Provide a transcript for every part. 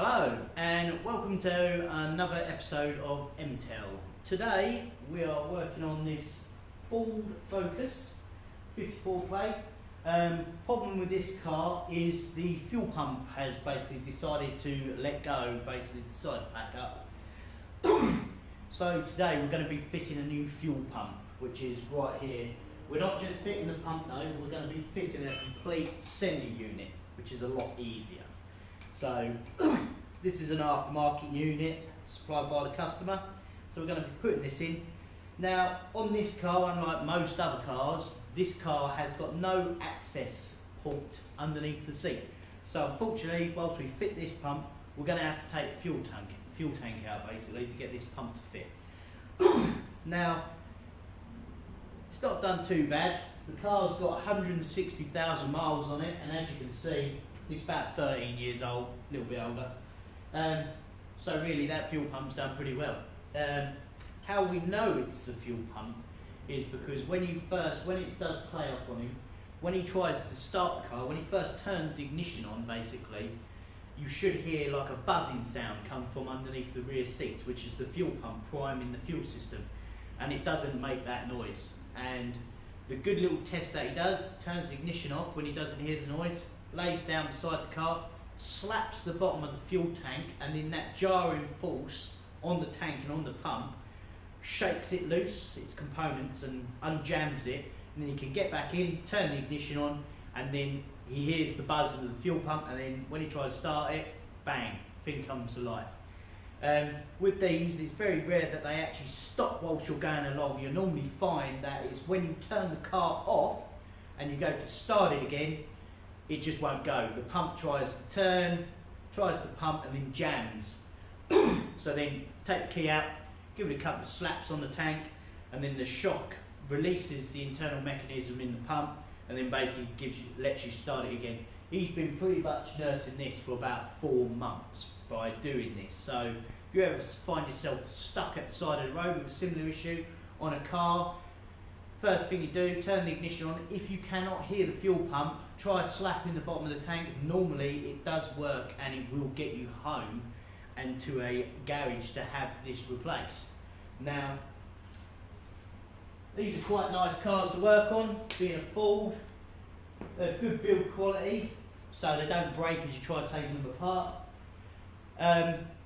Hello and welcome to another episode of M-Tel. Today we are working on this Ford Focus 54 plate. Problem with this car is the fuel pump has basically decided to let go, basically decided to pack up. So today we're going to be fitting a new fuel pump, which is right here. We're not just fitting the pump though, we're going to be fitting a complete sender unit, which is a lot easier. So this is an aftermarket unit supplied by the customer, so we're going to be putting this in. Now on this car, unlike most other cars, this car has got no access port underneath the seat. So unfortunately, whilst we fit this pump, we're going to have to take the fuel tank out basically to get this pump to fit. Now it's not done too bad. The car's got 160,000 miles on it, and as you can see, it's about 13 years old, a little bit older. So really that fuel pump's done pretty well. How we know it's the fuel pump is because when it does play up on him, when he tries to start the car, when he first turns the ignition on basically, you should hear like a buzzing sound come from underneath the rear seats, which is the fuel pump priming the fuel system, and it doesn't make that noise. And the good little test that he does, turns the ignition off when he doesn't hear the noise, lays down beside the car, slaps the bottom of the fuel tank, and then that jarring force on the tank and on the pump shakes it loose, its components, and unjams it, and then he can get back in, turn the ignition on, and then he hears the buzz of the fuel pump, and then when he tries to start it, bang, thing comes to life. With these, it's very rare that they actually stop whilst you're going along. You'll normally find that it's when you turn the car off and you go to start it again, it just won't go. The pump tries to turn, tries to pump, and then jams. So then take the key out, give it a couple of slaps on the tank, and then the shock releases the internal mechanism in the pump, and then basically lets you start it again. He's been pretty much nursing this for about 4 months by doing this. So if you ever find yourself stuck at the side of the road with a similar issue on a car, first thing you do, turn the ignition on. If you cannot hear the fuel pump, try slapping the bottom of the tank. Normally it does work, and it will get you home and to a garage to have this replaced. Now, these are quite nice cars to work on, being a Ford. They're good build quality, so they don't break as you try taking them apart.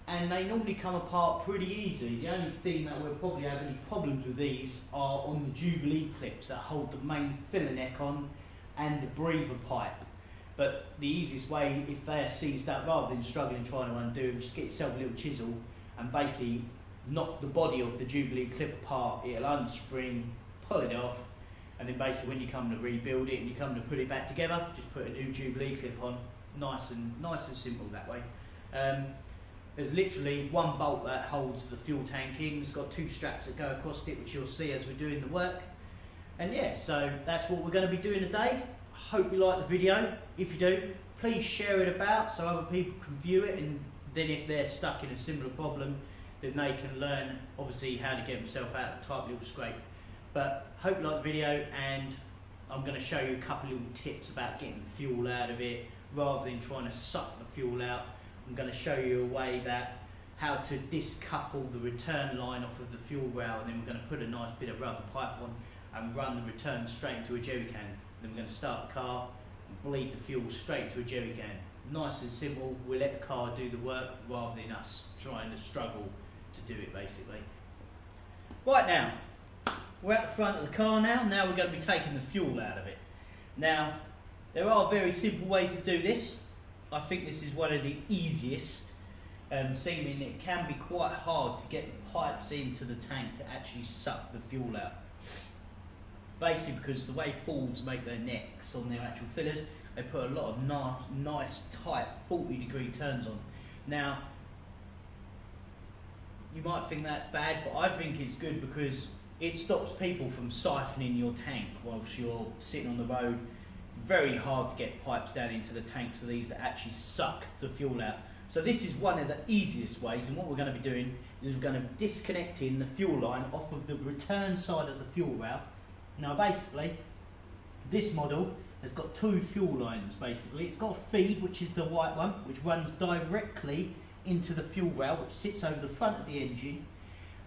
And they normally come apart pretty easy. The only thing that we'll probably have any problems with these are on the Jubilee clips that hold the main filler neck on and the breather pipe. But the easiest way, if they are seized up, rather than struggling trying to undo them, just get yourself a little chisel and basically knock the body of the Jubilee clip apart. It'll unspring, pull it off, and then basically when you come to rebuild it and you come to put it back together, just put a new Jubilee clip on. Nice and simple that way. There's literally one bolt that holds the fuel tank in. It's got 2 straps that go across it, which you'll see as we're doing the work. And yeah, so that's what we're going to be doing today. Hope you like the video. If you do, please share it about so other people can view it, and then if they're stuck in a similar problem, then they can learn obviously how to get themselves out of the tight little scrape. But hope you like the video, and I'm going to show you a couple little tips about getting the fuel out of it rather than trying to suck the fuel out. I'm going to show you a way how to discouple the return line off of the fuel rail, and then we're going to put a nice bit of rubber pipe on and run the return straight into a jerry can. Then we're going to start the car and bleed the fuel straight into a jerry can. Nice and simple. We'll let the car do the work rather than us trying to struggle to do it basically. Right, now we're at the front of the car now. Now we're going to be taking the fuel out of it. Now there are very simple ways to do this. I think this is one of the easiest, seeming it can be quite hard to get the pipes into the tank to actually suck the fuel out. Basically because the way Fords make their necks on their actual fillers, they put a lot of nice tight 40-degree turns on. Now, you might think that's bad, but I think it's good because it stops people from siphoning your tank whilst you're sitting on the road. It's very hard to get pipes down into the tanks of these that actually suck the fuel out. So this is one of the easiest ways, and what we're going to be doing is we're going to be disconnecting the fuel line off of the return side of the fuel rail. Now basically, this model has got two fuel lines basically. It's got a feed, which is the white one, which runs directly into the fuel rail, which sits over the front of the engine,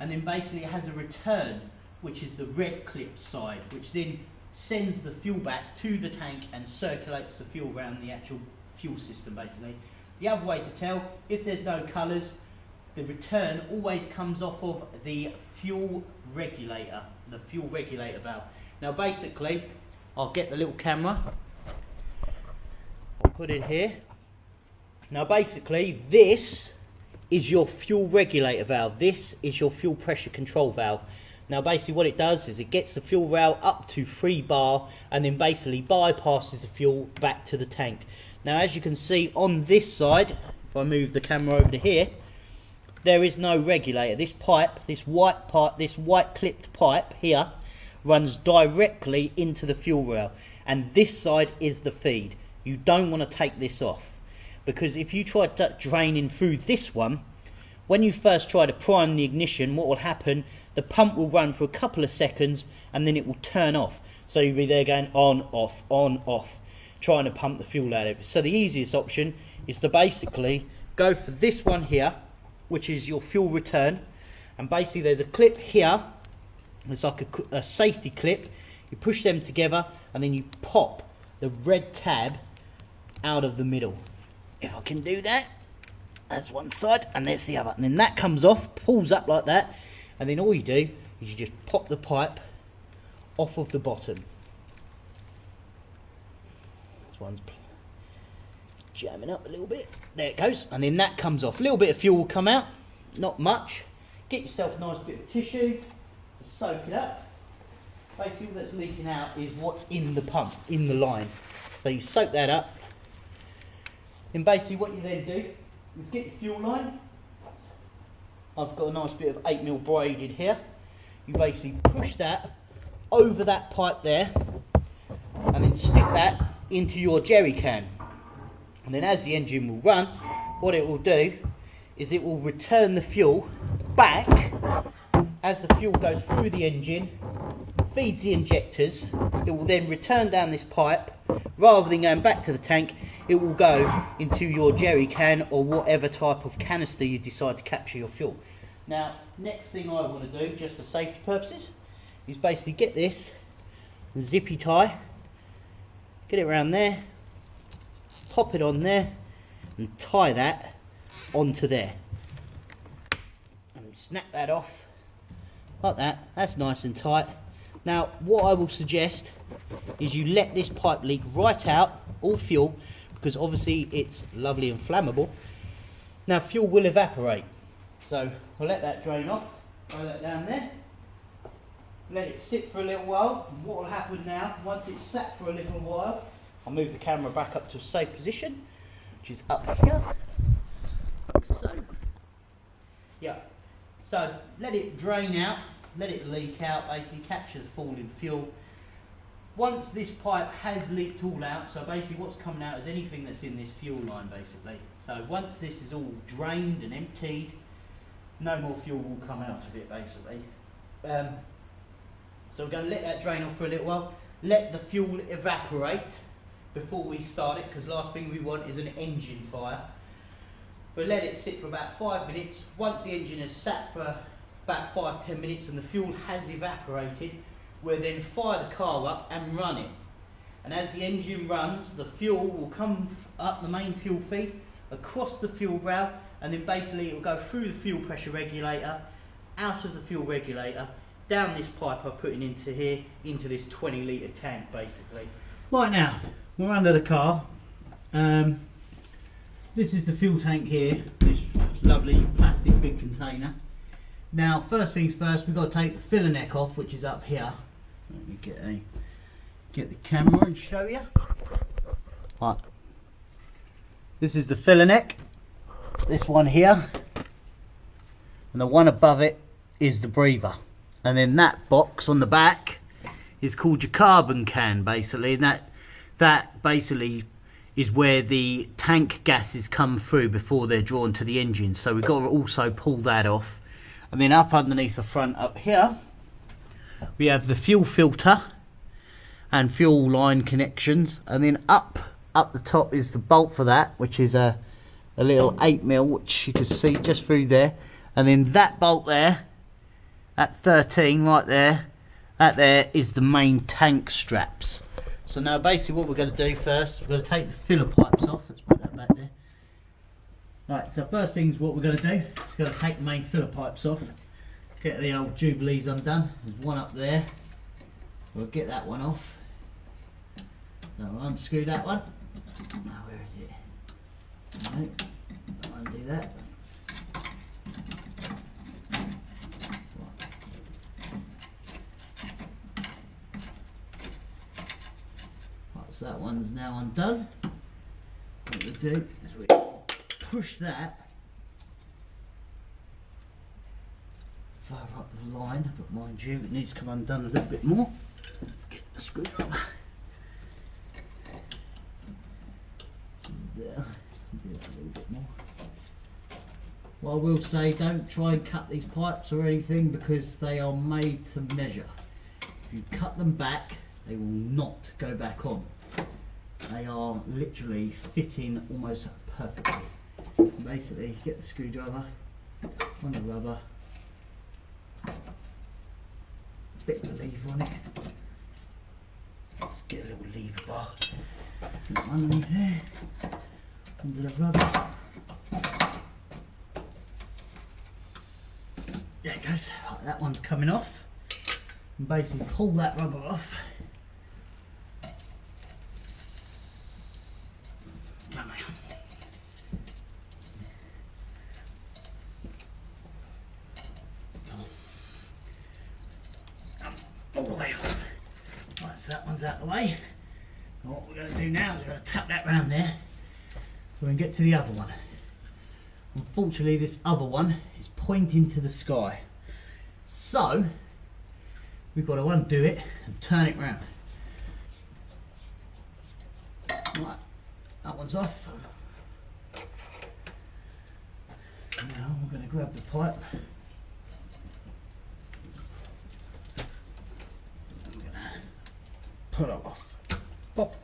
and then basically it has a return, which is the red clip side, which then sends the fuel back to the tank and circulates the fuel around the actual fuel system basically. The other way to tell, if there's no colours, the return always comes off of the fuel regulator valve. Now basically, I'll get the little camera, I'll put it here. Now basically, this is your fuel regulator valve, this is your fuel pressure control valve. Now basically what it does is it gets the fuel rail up to 3 bar and then basically bypasses the fuel back to the tank. Now as you can see on this side, if I move the camera over to here, there is no regulator. This pipe, this white clipped pipe here, runs directly into the fuel rail, and this side is the feed. You don't want to take this off, because if you try draining through this one, when you first try to prime the ignition, what will happen, the pump will run for a couple of seconds and then it will turn off. So you'll be there going on, off, trying to pump the fuel out of it. So the easiest option is to basically go for this one here, which is your fuel return, and basically there's a clip here, it's like a safety clip. You push them together and then you pop the red tab out of the middle. If I can do that, that's one side and there's the other, and then that comes off, pulls up like that, and then all you do is you just pop the pipe off of the bottom. This one's jamming up a little bit. There it goes, and then that comes off. A little bit of fuel will come out, not much. Get yourself a nice bit of tissue to soak it up. Basically all that's leaking out is what's in the pump, in the line. So you soak that up. Then basically what you then do is get your fuel line. I've got a nice bit of 8mm braided here. You basically push that over that pipe there and then stick that into your jerry can. And then as the engine will run, what it will do is it will return the fuel back as the fuel goes through the engine, feeds the injectors. It will then return down this pipe. Rather than going back to the tank, it will go into your jerry can or whatever type of canister you decide to capture your fuel. Now, next thing I want to do, just for safety purposes, is basically get this zippy tie, get it around there, pop it on there, and tie that onto there. And snap that off, like that. That's nice and tight. Now, what I will suggest is you let this pipe leak right out, all fuel, because obviously it's lovely and flammable. Now, fuel will evaporate. So I'll let that drain off, throw that down there, let it sit for a little while. And what will happen now, once it's sat for a little while, I'll move the camera back up to a safe position, which is up here, like so. Yeah, so let it drain out, let it leak out, basically capture the falling fuel. Once this pipe has leaked all out, so basically what's coming out is anything that's in this fuel line basically. So once this is all drained and emptied, no more fuel will come out of it basically. So we're going to let that drain off for a little while, let the fuel evaporate before we start it, because last thing we want is an engine fire. But let it sit for about 5 minutes. Once the engine has sat for about 5-10 minutes and the fuel has evaporated, we'll then fire the car up and run it. And as the engine runs, the fuel will come up the main fuel feed, across the fuel rail, and then basically it will go through the fuel pressure regulator, out of the fuel regulator, down this pipe I'm putting into here, into this 20 litre tank basically. Right, now, we're under the car. This is the fuel tank here, this lovely plastic big container. Now, first things first, we've got to take the filler neck off, which is up here. Let me get the camera and show you. Right. This is the filler neck. This one here, and the one above it is the breather, and then that box on the back is called your carbon can basically, and that basically is where the tank gases come through before they're drawn to the engine. So we've got to also pull that off. And then up underneath the front up here we have the fuel filter, and fuel line connections, and then up the top is the bolt for that, which is a little 8mm, which you can see just through there. And then that bolt there at 13 right there, that there is the main tank straps. So now basically what we're going to do first, we're going to take the filler pipes off. Let's put that back there. Right, so first things what we're going to do is we're going to take the main filler pipes off, get the old Jubilees undone. There's one up there, we'll get that one off. So we'll unscrew that one. Now where is it? No, don't undo that. Right, so that one's now undone. What we do is we push that further up the line, but mind you, it needs to come undone a little bit more. Let's get the screwdriver. There, do that a little bit more. What I will say, don't try and cut these pipes or anything because they are made to measure. If you cut them back, they will not go back on. They are literally fitting almost perfectly. Basically, get the screwdriver on the rubber, bit of a lever on it. Just get a little lever bar underneath there, under the rubber. There it goes. Right, that one's coming off. And basically pull that rubber off. Come on. All the way off. Right, so that one's out of the way. And what we're going to do now is we're going to tap that round there so we can get to the other one. Unfortunately, this other one is pointing to the sky, so we've got to undo it and turn it round. Right, that one's off. Now we're going to grab the pipe. Pull it off. Pop.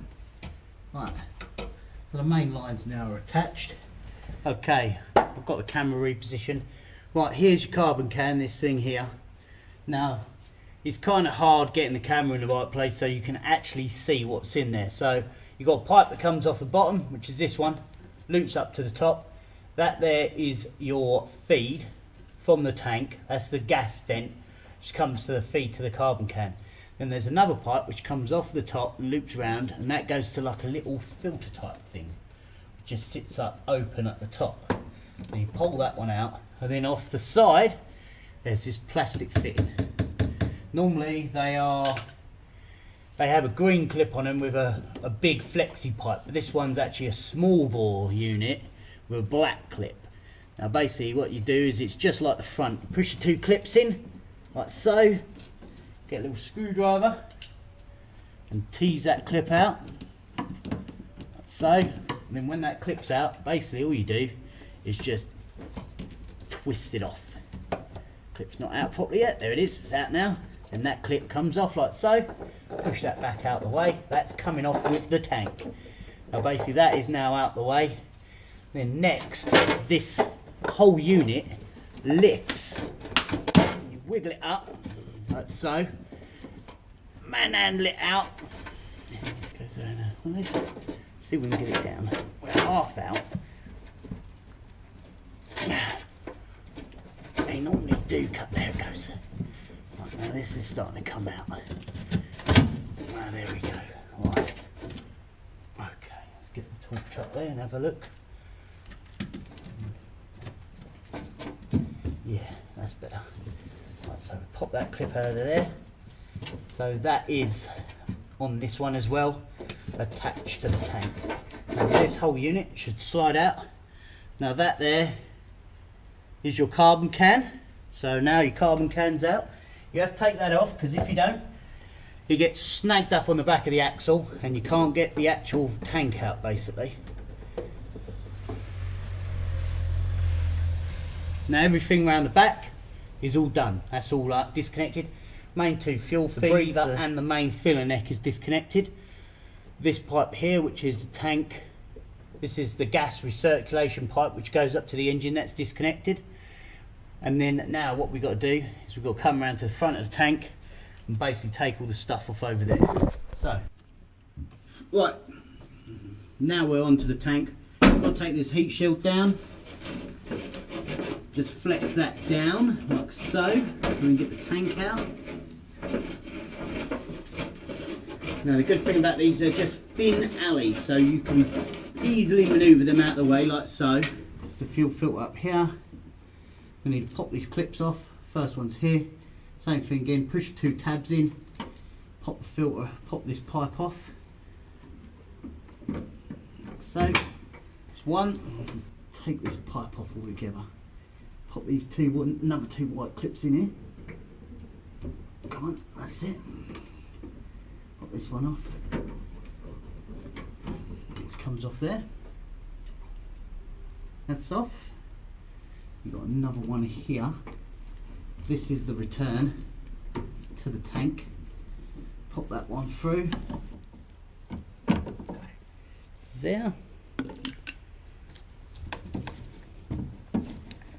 Right. So the main lines now are attached. Okay, I've got the camera repositioned. Right, here's your carbon can, this thing here. Now, it's kind of hard getting the camera in the right place so you can actually see what's in there. So you've got a pipe that comes off the bottom, which is this one, loops up to the top. That there is your feed from the tank. That's the gas vent which comes to the feed to the carbon can. Then there's another pipe which comes off the top and loops around, and that goes to like a little filter type thing, which just sits up open at the top. And you pull that one out, and then off the side there's this plastic fitting. Normally they have a green clip on them with a big flexi pipe, but this one's actually a small bore unit with a black clip. Now basically what you do is it's just like the front. You push the two clips in like so. Get a little screwdriver and tease that clip out, like so. And then when that clips out, basically all you do is just twist it off. Clip's not out properly yet. There it is. It's out now. And that clip comes off like so. Push that back out the way. That's coming off with the tank. Now basically that is now out the way. Then next, this whole unit lifts. You wiggle it up like so. Manhandle it out. Goes there now. Well, let's see if we can get it down. We're half out. They normally do cut. There it goes. Right, now this is starting to come out. Now there we go. Right. Okay, let's get the torch up there and have a look. Yeah, that's better. Right, so pop that clip out of there. So that is on this one as well, attached to the tank. Now this whole unit should slide out. Now that there is your carbon can. So now your carbon can's out. You have to take that off because if you don't, it gets snagged up on the back of the axle and you can't get the actual tank out basically. Now everything around the back is all done. That's all disconnected. main two fuel feeds, the breather and the main filler neck is disconnected. This pipe here, which is the tank, this is the gas recirculation pipe which goes up to the engine, that's disconnected. And then now what we've got to do is we've got to come around to the front of the tank and basically take all the stuff off over there. So, right, now we're onto the tank. I've got to take this heat shield down. Just flex that down like so we can get the tank out. Now the good thing about these, they're just thin alleys, so you can easily manoeuvre them out of the way like so. This is the fuel filter up here. We need to pop these clips off. First one's here. Same thing again, push the two tabs in, pop the filter, pop this pipe off. Like so. That's one. Take this pipe off altogether. Pop these another two white clips in here. Come on, that's it. Pop this one off. It comes off there. That's off. You've got another one here. This is the return to the tank. Pop that one through. There.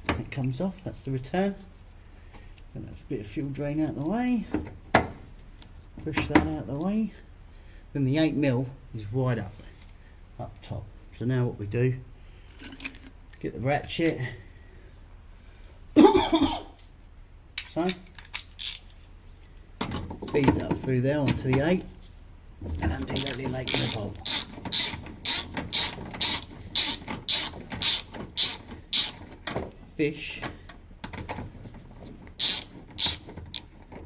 It comes off, that's the return. And that's a bit of fuel drain out of the way. Push that out of the way. Then the 8mm is right up top. So now what we do, get the ratchet. So, feed that through there onto the 8 and undo that little 8mm bolt. Fish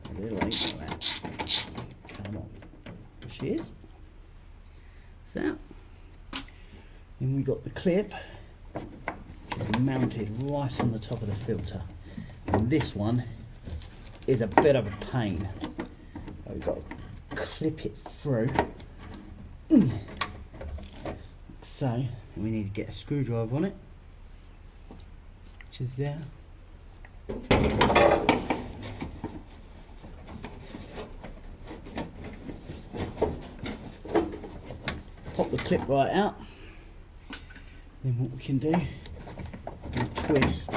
a little 8mm out. Come on, there she is. So, then we got the clip which is mounted right on the top of the filter. And this one is a bit of a pain. So we've got to clip it through. Like so, and we need to get a screwdriver on it, which is there. Pop the clip right out. Then what we can do is twist.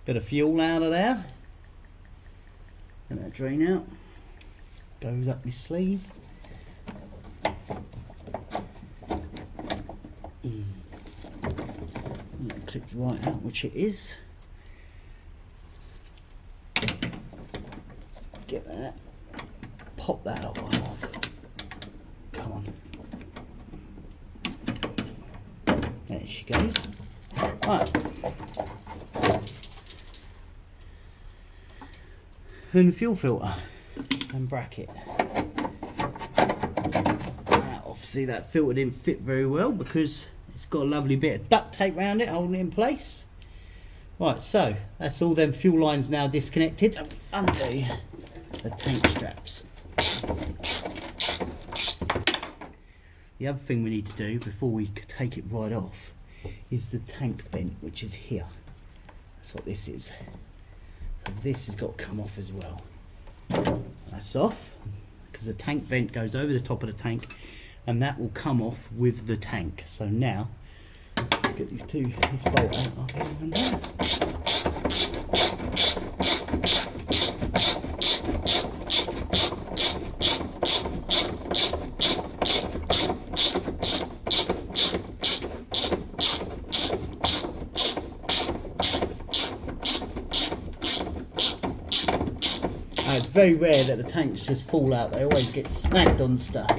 Bit of fuel out of there, and that drain out, goes up my sleeve. And that clips right out, which it is. Get that, pop that up right off. Come on. There she goes. Right. And the fuel filter and bracket. Now, obviously that filter didn't fit very well because it's got a lovely bit of duct tape around it holding it in place. Right, so that's all them fuel lines now disconnected. Undo the tank straps. The other thing we need to do before we take it right off is the tank vent, which is here. That's what this is. So this has got to come off as well. That's off because the tank vent goes over the top of the tank and that will come off with the tank. So now let's get this bolt out of here. It's very rare that the tanks just fall out, they always get snagged on stuff.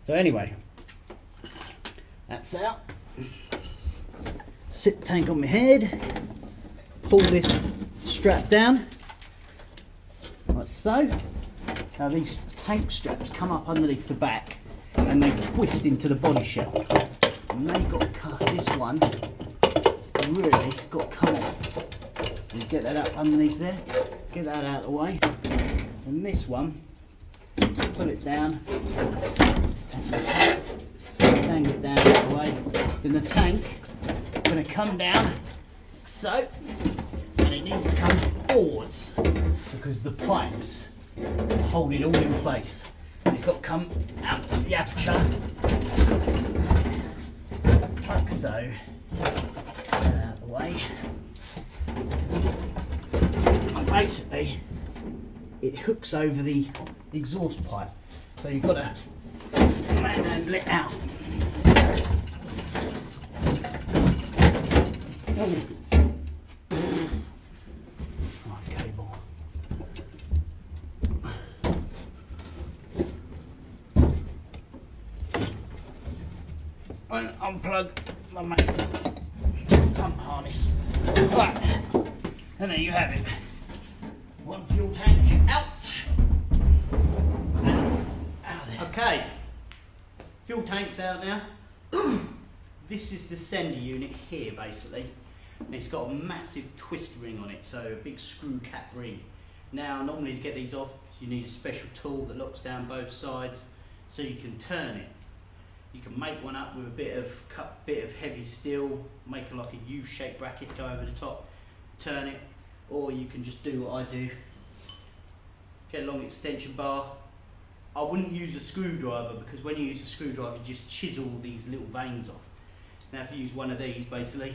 So anyway, that's out. Sit the tank on my head, pull this strap down, like so. Now these tank straps come up underneath the back and they twist into the body shell. And they got to cut, this one, it's really got to come off. You get that up underneath there, get that out of the way. And this one, put it down, hang it down that way. Then the tank is going to come down, so, and it needs to come forwards because the pipes hold it all in place. And it's got to come out of the aperture like so. Out of the way. And basically it hooks over the exhaust pipe, so you've got to manhandle it out. Cable. And unplug the main pump harness. Right, and there you have it. One fuel tank out. And out there. Okay, fuel tank's out now. This is the sender unit here basically. And it's got a massive twist ring on it, so a big screw cap ring. Now normally to get these off you need a special tool that locks down both sides so you can turn it. You can make one up with a bit of heavy steel, make like a U-shaped bracket, go over the top, turn it, or you can just do what I do. Get a long extension bar. I wouldn't use a screwdriver because when you use a screwdriver you just chisel these little veins off. Now if you use one of these basically,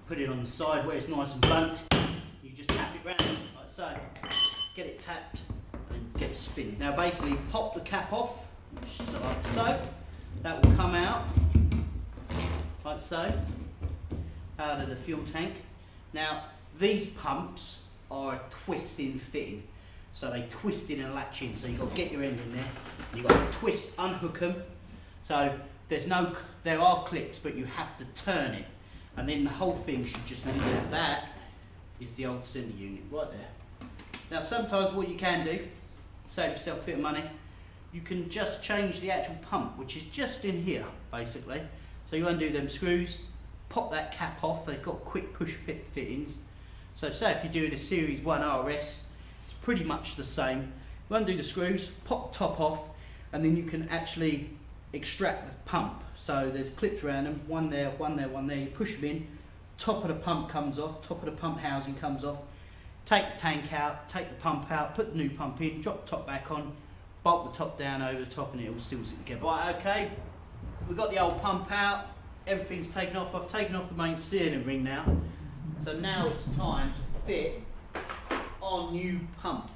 put it on the side where it's nice and blunt, you just tap it round like so, get it tapped and get it spinning. Now basically pop the cap off, like so, that will come out like so, out of the fuel tank. Now these pumps are a twist-in fitting, so they twist in and latch in, so you've got to get your end in there, and you've got to twist, unhook them, so there are clips but you have to turn it. And then the whole thing should just leave out. That is the old sender unit right there. Now sometimes what you can do, save yourself a bit of money, you can just change the actual pump, which is just in here basically. So you undo them screws, pop that cap off, they've got quick push fit fittings. So say if you're doing a Series 1 RS, it's pretty much the same. You undo the screws, pop the top off, and then you can actually extract the pump. So there's clips around them, one there, one there, one there. You push them in, top of the pump comes off, top of the pump housing comes off. Take the tank out, take the pump out, put the new pump in, drop the top back on, bolt the top down over the top, and it all seals it together. Right, okay, we've got the old pump out, everything's taken off. I've taken off the main sealing ring now. So now it's time to fit our new pump.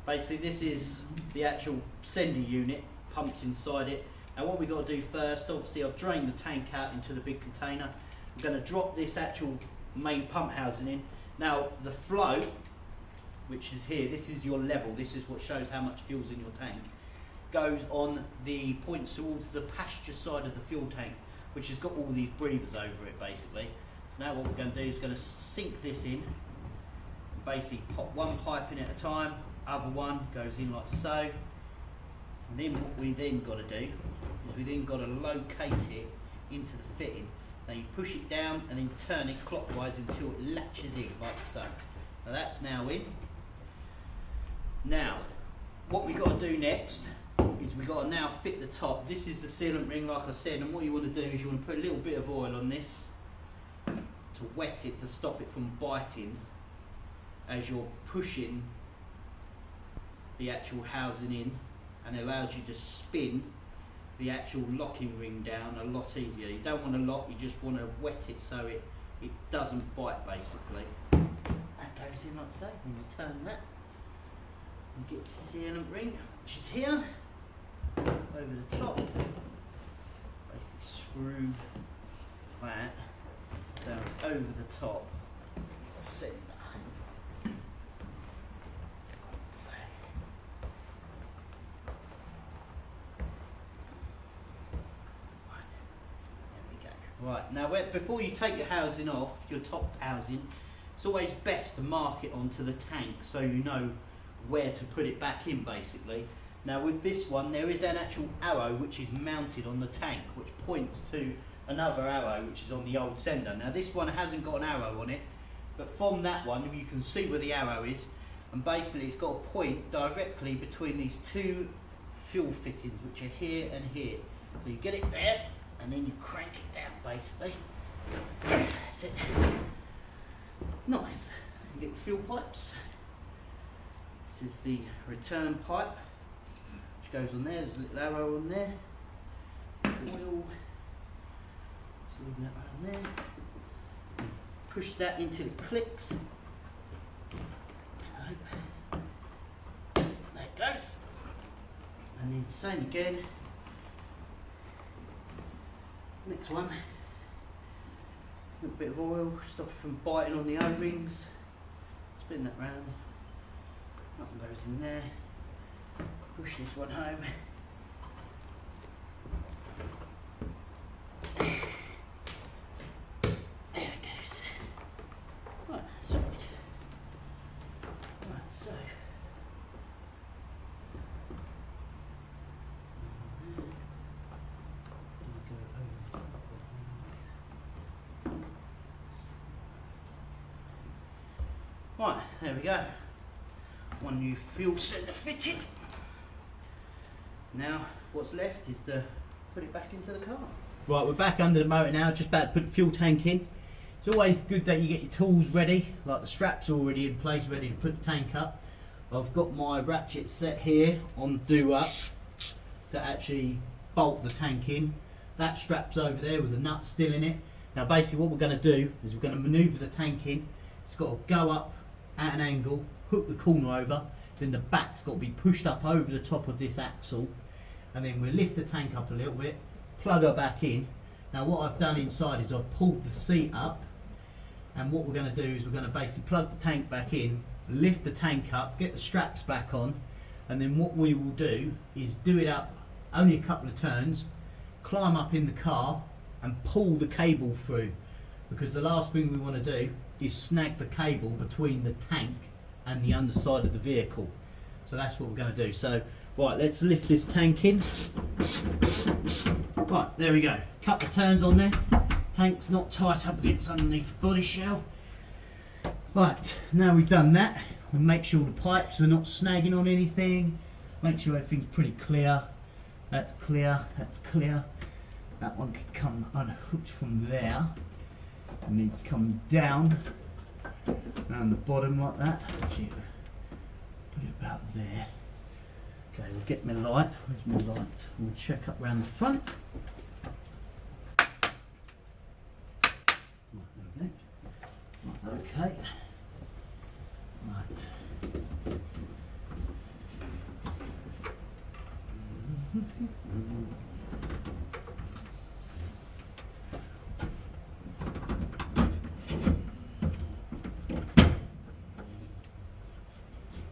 Basically this is the actual sender unit, pumped inside it. Now what we've got to do first, obviously I've drained the tank out into the big container. We're going to drop this actual main pump housing in. Now the float, which is here, this is your level, this is what shows how much fuel's in your tank, goes on the points towards the passenger side of the fuel tank, which has got all these breathers over it basically. So now what we're going to do is going to sink this in, and basically pop one pipe in at a time, other one goes in like so. And then what we then got to do is we then got to locate it into the fitting. Now you push it down and then turn it clockwise until it latches in like so. Now that's now in. Now what we got to do next is we got to now fit the top. This is the sealant ring like I said, and what you want to do is you want to put a little bit of oil on this to wet it to stop it from biting as you're pushing the actual housing in. And it allows you to spin the actual locking ring down a lot easier. You don't want to lock, you just want to wet it so it doesn't bite basically. That goes in like so, and you turn that. You get the sealant ring, which is here, over the top. Basically screw that down over the top. Send that. Right, now before you take your housing off, your top housing, it's always best to mark it onto the tank so you know where to put it back in basically. Now with this one there is an actual arrow which is mounted on the tank which points to another arrow which is on the old sender. Now this one hasn't got an arrow on it, but from that one you can see where the arrow is, and basically it's got a point directly between these two fuel fittings which are here and here. So you get it there, and then you crank it down basically. That's it. Nice. fuel pipes. This is the return pipe, which goes on there. There's a little arrow on there. Oil. Just leave that right on there. Push that until it clicks. There it goes. And then same again. Next one. A little bit of oil, stop it from biting on the O-rings. Spin that round. Nothing goes in there. Push this one home. There it goes. Right, sorted. Right, so. Right, there we go. One new fuel cylinder fitted. Now, what's left is to put it back into the car. Right, we're back under the motor now, just about to put the fuel tank in. It's always good that you get your tools ready, like the straps already in place, ready to put the tank up. I've got my ratchet set here on do up to actually bolt the tank in. That strap's over there with the nut still in it. Now basically what we're going to do is we're going to manoeuvre the tank in. It's got to go up at an angle, hook the corner over, then the back's got to be pushed up over the top of this axle, and then we'll lift the tank up a little bit, plug her back in. Now what I've done inside is I've pulled the seat up, and what we're going to do is we're going to basically plug the tank back in, lift the tank up, get the straps back on, and then what we will do is do it up only a couple of turns, climb up in the car and pull the cable through, because the last thing we want to do is snag the cable between the tank and the underside of the vehicle. So that's what we're going to do. So right, let's lift this tank in. Right, there we go. Couple of turns on there. Tank's not tight up against underneath the body shell. Right, now we've done that, we make sure the pipes are not snagging on anything. Make sure everything's pretty clear. That's clear, that's clear. That one can come unhooked from there. It needs to come down around the bottom like that. Put it about there. Okay, we'll get my light. Where's my light? We'll check up round the front. Right, there we go. Right, okay. Right.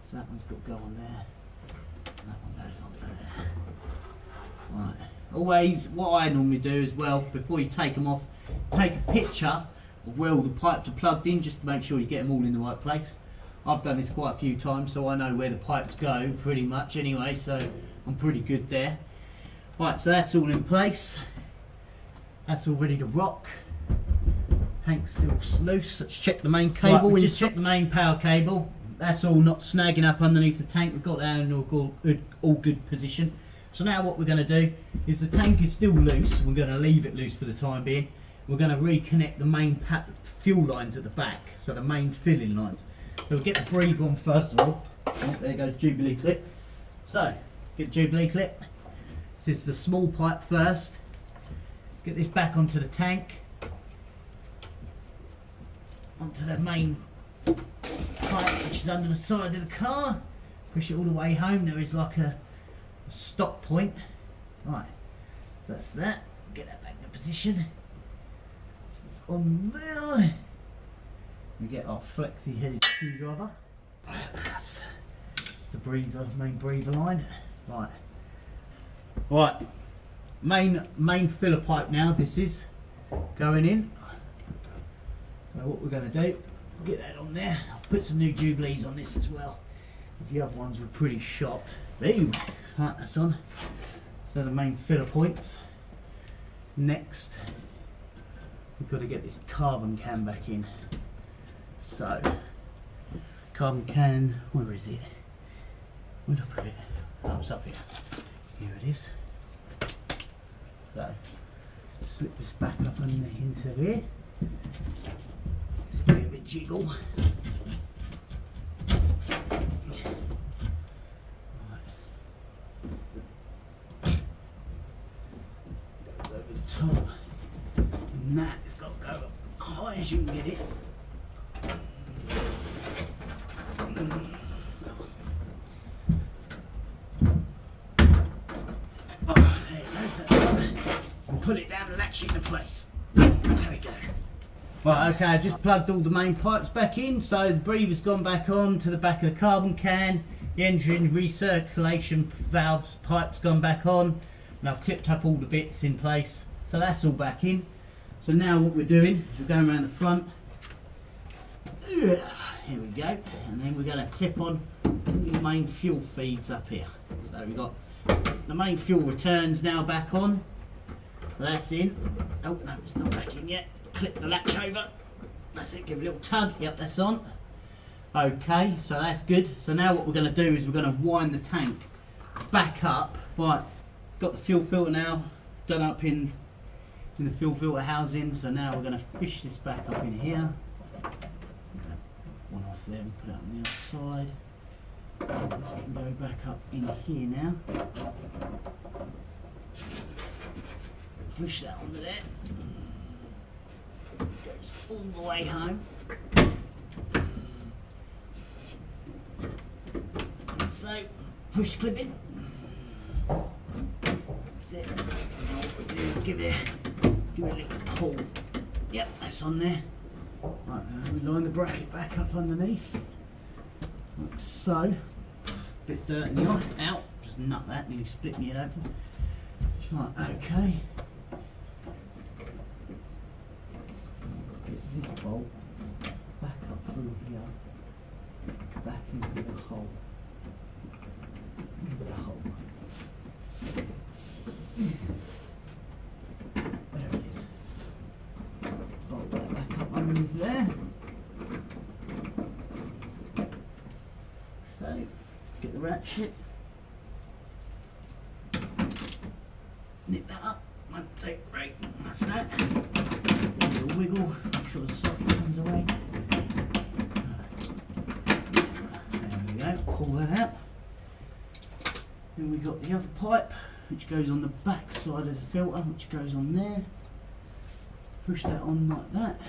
So that one's got to go on there. And that one goes onto there. Right. Always, what I normally do as well, before you take them off, take a picture of where all the pipes are plugged in, just to make sure you get them all in the right place. I've done this quite a few times, so I know where the pipes go pretty much anyway, so I'm pretty good there. Right, so that's all in place. That's all ready to rock. Tank's still loose. Let's check the main cable. Right, we just checked the main power cable. That's all not snagging up underneath the tank. We've got that in all good position. So now what we're going to do is, the tank is still loose. We're going to leave it loose for the time being. We're going to reconnect the main fuel lines at the back, so the main filling lines. So we'll get the breather on first of all. Oh, there goes Jubilee clip. So, get Jubilee clip. This is the small pipe first. Get this back onto the tank. Onto the main pipe, which is under the side of the car. Push it all the way home. There is like a stop point. Right, so that's that. Get that back in position. So it's on there. We get our flexi headed screwdriver. That's the breather, main breather line. Right. Right. Main filler pipe now, this is going in. So what we're going to do, get that on there. I'll put some new Jubilees on this as well, because the other ones were pretty shot. Boom. Right, that's on. So the main filler points. Next, we've got to get this carbon can back in. So, carbon can, where is it? Where'd I put it? Oh, it's up here. Here it is. So, slip this back up into here. Just give it a bit jiggle. as you can get it. Oh, there it goes, that's right. And pull it down and latch it into place. There we go. Right, okay, I've just plugged all the main pipes back in, so the breather's gone back on to the back of the carbon can, the engine recirculation valves pipe's gone back on, and I've clipped up all the bits in place, so that's all back in. So now what we're doing is we're going around the front, here we go, and then we're going to clip on all the main fuel feeds up here. So we've got the main fuel returns now back on, so that's in. Oh no, it's not back in yet. Clip the latch over, that's it, give it a little tug, yep, that's on. Okay, so that's good. So now what we're going to do is we're going to wind the tank back up. Right, got the fuel filter now done up in the fuel filter housing, so now we're going to fish this back up in here. One off there and put it on the other side. This can go back up in here now. Fish that onto there. Goes all the way home. So, push clip in. That's it. Now what we do is give it a little pull. Yep, that's on there. Right, we line the bracket back up underneath. Like so. Bit dirt in the eye. Out. Just nut that, nearly split me head open. Right, okay. This bolt back up through here, back into the hole. Into the hole. There it is. Bolt that back up underneath there. So, get the ratchet. Nip that up. One, two, right. That's that. A wiggle, make sure the socket comes away. There we go, pull that out. Then we got the other pipe which goes on the back side of the filter, which goes on there. Push that on like that.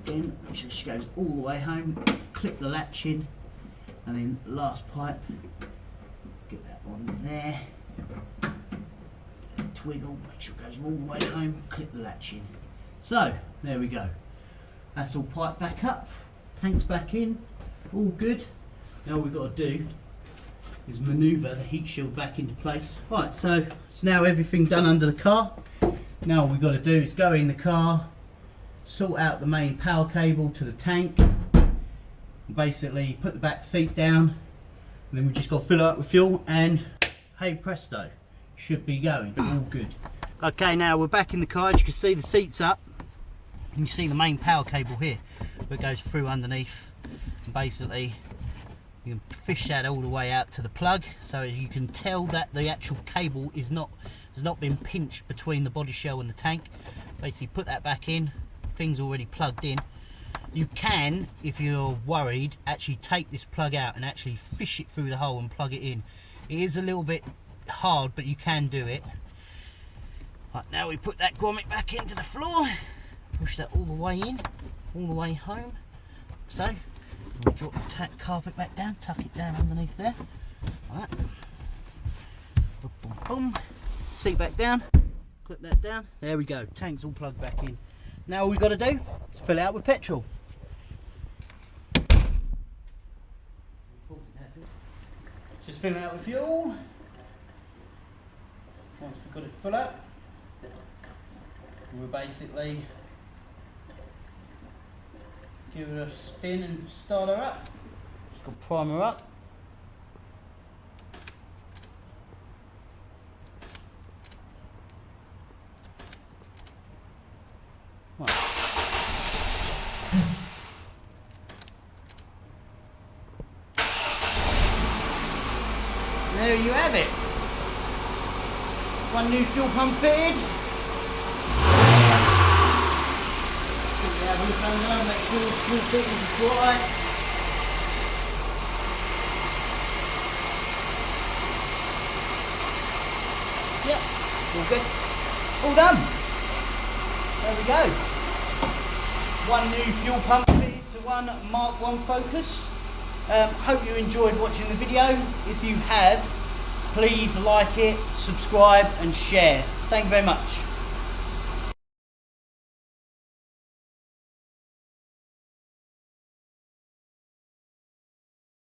Again, make sure she goes all the way home. Clip the latch in, and then the last pipe, get that on there. Wiggle, make sure it goes all the way home, clip the latch in. So, there we go. That's all piped back up, tank's back in, all good. Now all we've got to do is manoeuvre the heat shield back into place. Right, so it's now everything done under the car. Now all we've got to do is go in the car, sort out the main power cable to the tank, and basically put the back seat down, and then we just got to fill it up with fuel, and hey presto, should be going, all good. Okay, now we're back in the car. As you can see, the seat's up. You can see the main power cable here that goes through underneath, and basically you can fish that all the way out to the plug, so you can tell that the actual cable has not been pinched between the body shell and the tank. Basically put that back in, things already plugged in. You can, if you're worried, actually take this plug out and actually fish it through the hole and plug it in. It is a little bit hard, but you can do it. Right, now we put that grommet back into the floor, push that all the way in, all the way home. So we'll drop the carpet back down, tuck it down underneath there. Like that. Boom, boom, boom. Seat back down, clip that down. There we go. Tank's all plugged back in. Now all we've got to do is fill it out with petrol. Just fill it out with fuel. Once we've got it full up, we'll basically give it a spin and start her up. Just got to prime her up. Right. There you have it. One new fuel pump fitted. Have a look under, make sure the fuel fittings is dry. Yep, all good. All done. There we go. one new fuel pump fitted to one Mark 1 Focus. Hope you enjoyed watching the video. If you have, please like it, subscribe and share. Thank you very much.